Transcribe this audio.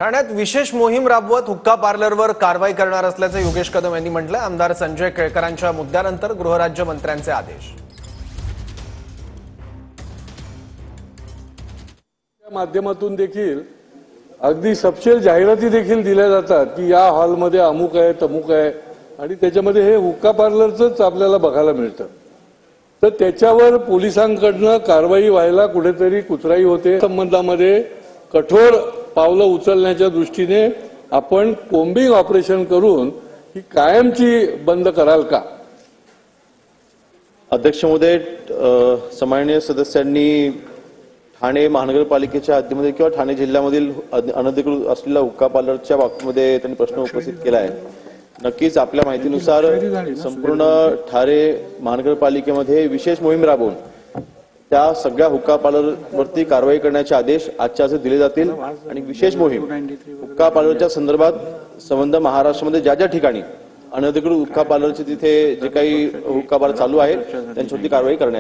ठाण्यात विशेष मोहीम राबवत हुक्का पार्लरवर कारवाई करणार असल्याचं योगेश कदम यांनी म्हटलं। आमदार संजय केळकरांच्या मुद्द्यानंतर गृहराज्यमंत्र्यांचे आदेश। माध्यमातून देखील अगदी सपशेल जाहिराती देखील दिल्या जातात की या हॉलमध्ये अमुक आहे तमुक आहे आणि त्याच्यामध्ये हे हुक्का पार्लरचंच आपल्याला बघायला मिळतं। तर त्याच्यावर पोलिसांकडनं कारवाई व्हायला कुठेतरी कुचराई होते। संबंधामध्ये कठोर पावलं उचलण्याच्या दृष्टीने आपण कोम्बिंग ऑपरेशन करून ही कायमची बंद कराल का? अध्यक्ष महोदय, सन्माननीय सदस्यांनी ठाणे महानगरपालिकेच्या हद्दीमध्ये किंवा ठाणे जिल्ह्यामधील अनधिकृत असलेल्या हुक्का पार्लरच्या बाबतीमध्ये त्यांनी प्रश्न उपस्थित केला आहे। नक्कीच आपल्या माहितीनुसार संपूर्ण ठाणे महानगरपालिकेमध्ये विशेष मोहीम राबवून त्या सगळ्या हुक्का पार्लरवरती कारवाई करण्याचे आदेश आजच्या आज दिले जातील आणि विशेष मोहीम हुक्का पार्लरच्या संदर्भात संबंध महाराष्ट्रामध्ये ज्या ज्या ठिकाणी अनधिकृत हुक्का पार्लरचे तिथे जे काही हुक्का पार्लर चालू आहे त्यांच्यावरती कारवाई करण्यात